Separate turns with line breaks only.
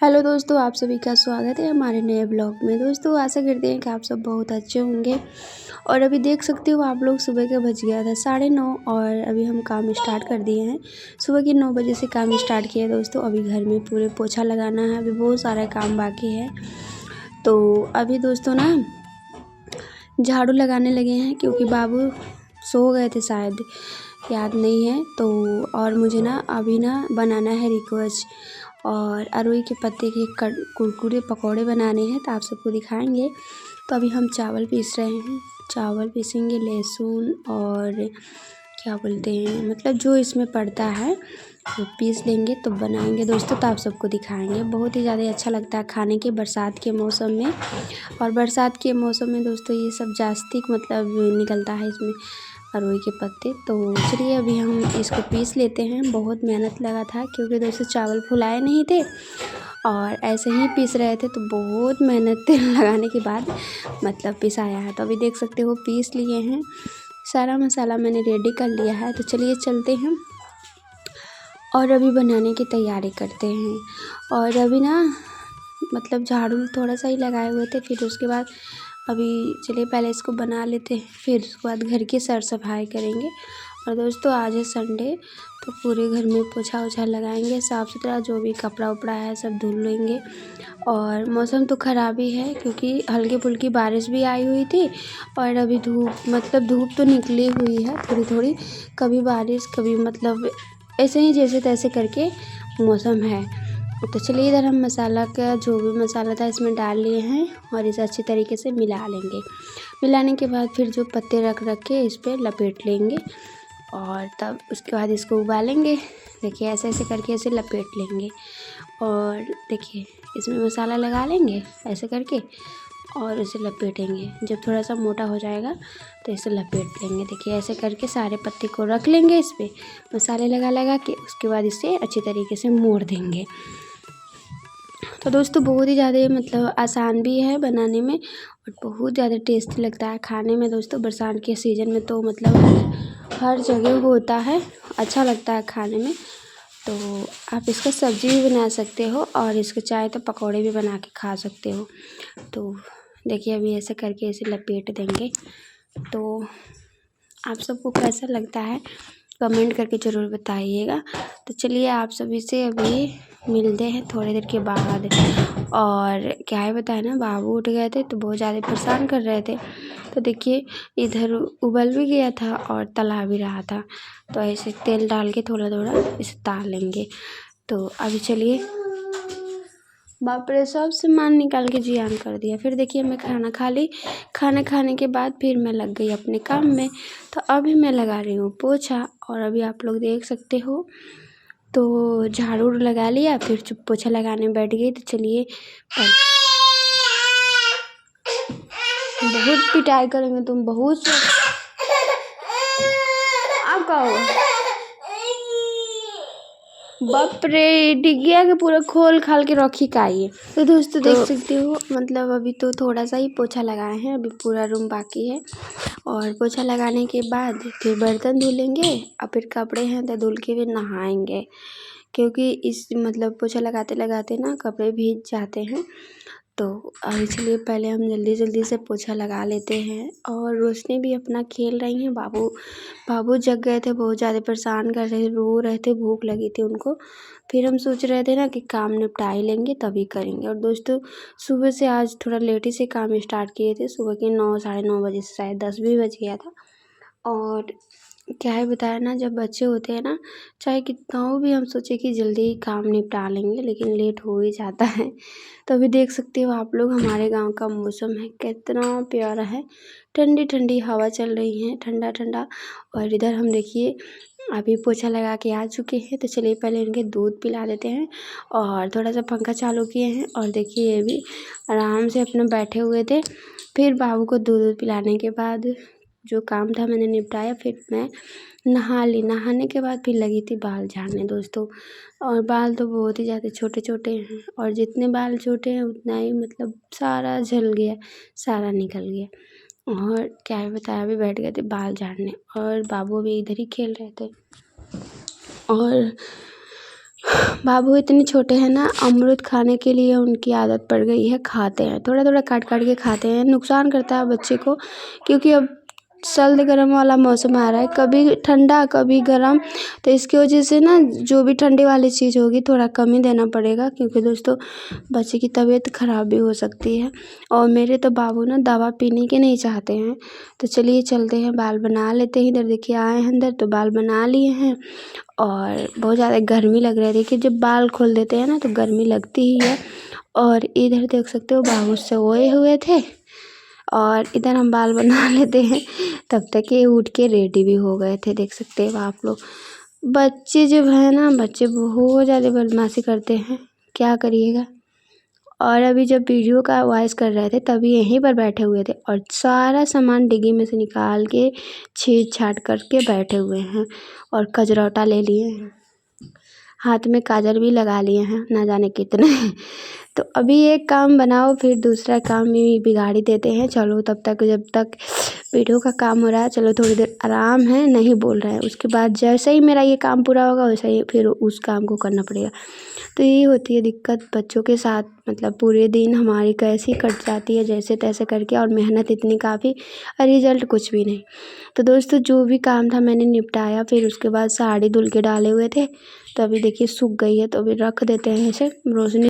Hello दोस्तों, आप सभी का स्वागत है हमारे नए ब्लॉग में। दोस्तों आशा करते हैं कि आप सब बहुत अच्छे होंगे। और अभी देख सकते हो आप लोग, सुबह का बज गया था 9:30 और अभी हम काम स्टार्ट कर दिए हैं। सुबह के 9 बजे से काम स्टार्ट किया है दोस्तों। अभी घर में पूरे पोछा लगाना है, अभी बहुत सारा काम बाकी है। तो अभी दोस्तों ना झाड़ू लगाने लगे हैं क्योंकि बाबू सो गए थे शायद, याद नहीं है। तो और मुझे ना अभी ना बनाना है रिकोच और अरुई के पत्ते के कुरकुरे पकौड़े बनाने हैं, तो आप सबको दिखाएंगे। तो अभी हम चावल पीस रहे हैं, चावल पीसेंगे, लहसुन और क्या बोलते हैं मतलब जो इसमें पड़ता है वो पीस लेंगे तो बनाएंगे दोस्तों। तो आप सबको दिखाएंगे, बहुत ही ज़्यादा अच्छा लगता है खाने के बरसात के मौसम में। और बरसात के मौसम में दोस्तों ये सब जास्तिक मतलब निकलता है इसमें, अरुई के पत्ते। तो चलिए अभी हम इसको पीस लेते हैं। बहुत मेहनत लगा था क्योंकि दोस्तों चावल फुलाए नहीं थे और ऐसे ही पीस रहे थे, तो बहुत मेहनत लगाने के बाद मतलब पिसाया है। तो अभी देख सकते हो पीस लिए हैं, सारा मसाला मैंने रेडी कर लिया है। तो चलिए चलते हैं और अभी बनाने की तैयारी करते हैं। और अभी ना मतलब झाड़ू थोड़ा सा ही लगाए हुए थे, फिर उसके बाद अभी चलिए पहले इसको बना लेते हैं, फिर उसके बाद घर की सर सफाई करेंगे। और दोस्तों आज है संडे, तो पूरे घर में पोछा ओछा लगाएंगे, साफ़ सुथरा जो भी कपड़ा उपड़ा है सब धुल लेंगे। और मौसम तो ख़राब ही है क्योंकि हल्की फुल्की बारिश भी आई हुई थी और अभी धूप तो निकली हुई है थोड़ी थोड़ी, कभी बारिश कभी मतलब ऐसे ही जैसे तैसे करके मौसम है। तो चलिए इधर हम मसाला का जो भी मसाला था इसमें डाल लिए हैं और इसे अच्छी तरीके से मिला लेंगे। मिलाने के बाद फिर जो पत्ते रख के इस पर लपेट लेंगे और तब उसके बाद इसको उबालेंगे। देखिए ऐसे ऐसे करके इसे लपेट लेंगे और देखिए इसमें मसाला लगा लेंगे ऐसे करके और इसे लपेटेंगे। जब थोड़ा सा मोटा हो जाएगा तो इसे लपेट लेंगे। देखिए ऐसे करके सारे पत्ते को रख लेंगे इस पर मसाले लगा के, उसके बाद इसे अच्छी तरीके से मोड़ देंगे। तो दोस्तों बहुत ही ज़्यादा मतलब आसान भी है बनाने में और बहुत ज़्यादा टेस्टी लगता है खाने में दोस्तों। बरसात के सीज़न में तो मतलब हर जगह होता है, अच्छा लगता है खाने में। तो आप इसका सब्ज़ी भी बना सकते हो और इसके चाहे तो पकौड़े भी बना के खा सकते हो। तो देखिए अभी ऐसे करके इसे लपेट देंगे। तो आप सबको कैसा लगता है कमेंट करके ज़रूर बताइएगा। तो चलिए आप सभी से अभी मिलते हैं थोड़ी देर के बाद। और क्या है बताए ना, बाबू उठ गए थे तो बहुत ज़्यादा परेशान कर रहे थे। तो देखिए इधर उबल भी गया था और तला भी रहा था, तो ऐसे तेल डाल के थोड़ा थोड़ा इसे ताल लेंगे। तो अभी चलिए, बाप रे सब सामान निकाल के जियान कर दिया। फिर देखिए मैं खाना खा ली, खाना खाने के बाद फिर मैं लग गई अपने काम में। तो अभी मैं लगा रही हूँ पोछा और अभी आप लोग देख सकते हो तो झाड़ू लगा लिया, फिर चुप पोछा लगाने बैठ गई। तो चलिए बहुत पिटाई करेंगे तुम, बहुत आप कहो बाप रे डिग्गिया के पूरा खोल खाल के रखी का ये। तो दोस्तों देख सकते हो मतलब अभी तो थोड़ा सा ही पोछा लगाए हैं, अभी पूरा रूम बाकी है। और पोछा लगाने के बाद फिर बर्तन धुलेंगे और फिर कपड़े हैं तो धुल के फिर नहाएंगे क्योंकि इस मतलब पोछा लगाते लगाते ना कपड़े भीग जाते हैं। तो इसलिए पहले हम जल्दी जल्दी से पोछा लगा लेते हैं। और रोशनी भी अपना खेल रही हैं। बाबू जग गए थे, बहुत ज़्यादा परेशान कर रहे थे, रो रहे थे, भूख लगी थी उनको। फिर हम सोच रहे थे ना कि काम निपटा ही लेंगे तभी करेंगे। और दोस्तों सुबह से आज थोड़ा लेट ही से काम स्टार्ट किए थे, सुबह के 9 साढ़े 9 बजे से शायद 10 भी बज गया था। और क्या है बताया ना, जब बच्चे होते हैं ना, चाहे कितना हो भी हम सोचे कि जल्दी काम निपटा लेंगे लेकिन लेट हो ही जाता है। तो अभी देख सकते हो आप लोग हमारे गांव का मौसम है कितना प्यारा है, ठंडी ठंडी हवा चल रही है, ठंडा ठंडा। और इधर हम देखिए अभी पोछा लगा के आ चुके हैं। तो चलिए पहले इनके दूध पिला देते हैं और थोड़ा सा पंखा चालू किए हैं। और देखिए ये भी आराम से अपने बैठे हुए थे। फिर बाबू को दूध पिलाने के बाद जो काम था मैंने निपटाया, फिर मैं नहा ली। नहाने के बाद फिर लगी थी बाल झाड़ने दोस्तों। और बाल तो बहुत ही ज़्यादा छोटे छोटे हैं और जितने बाल छोटे हैं उतना ही मतलब सारा झड़ गया, सारा निकल गया। और क्या है बताया, अभी बैठ गए थे बाल झाड़ने और बाबू भी इधर ही खेल रहे थे। और बाबू इतने छोटे हैं ना, अमरूद खाने के लिए उनकी आदत पड़ गई है, खाते हैं थोड़ा थोड़ा काट काट के खाते हैं। नुकसान करता है बच्चे को, क्योंकि अब सर्द गर्म वाला मौसम आ रहा है, कभी ठंडा कभी गर्म, तो इसकी वजह से ना जो भी ठंडे वाली चीज़ होगी थोड़ा कम ही देना पड़ेगा, क्योंकि दोस्तों बच्चे की तबीयत ख़राब भी हो सकती है। और मेरे तो बाबू ना दवा पीने के नहीं चाहते हैं, तो चलिए चलते हैं, बाल बना लेते हैं। इधर देखिए आए हैं अंदर तो बाल बना लिए हैं, और बहुत ज़्यादा गर्मी लग रही है। देखिए जब बाल खोल देते हैं ना तो गर्मी लगती ही है। और इधर देख सकते हो बाबू सोए हुए थे, और इधर हम बाल बना लेते हैं, तब तक ये उठ के रेडी भी हो गए थे। देख सकते हो आप लोग, बच्चे जब है ना, बच्चे बहुत ज़्यादा बदमाशी करते हैं, क्या करिएगा। और अभी जब वीडियो का वॉइस कर रहे थे तभी यहीं पर बैठे हुए थे, और सारा सामान डिग्गी में से निकाल के छीट छाट करके बैठे हुए हैं, और कजरौटा ले लिए हैं, हाथ में काजल भी लगा लिए हैं, ना जाने कितने। तो अभी एक काम बनाओ फिर दूसरा काम भी बिगाड़ी देते हैं। चलो तब तक, जब तक वीडियो का काम हो रहा है, चलो थोड़ी देर आराम है, नहीं बोल रहे हैं। उसके बाद जैसे ही मेरा ये काम पूरा होगा वैसे ही फिर उस काम को करना पड़ेगा। तो यही होती है दिक्कत बच्चों के साथ, मतलब पूरे दिन हमारी कैसी कट जाती है जैसे तैसे करके, और मेहनत इतनी काफ़ी और रिज़ल्ट कुछ भी नहीं। तो दोस्तों जो भी काम था मैंने निपटाया, फिर उसके बाद साड़ी धुल के डाले हुए थे, तो अभी देखिए सूख गई है, तो अभी रख देते हैं ऐसे। रोशनी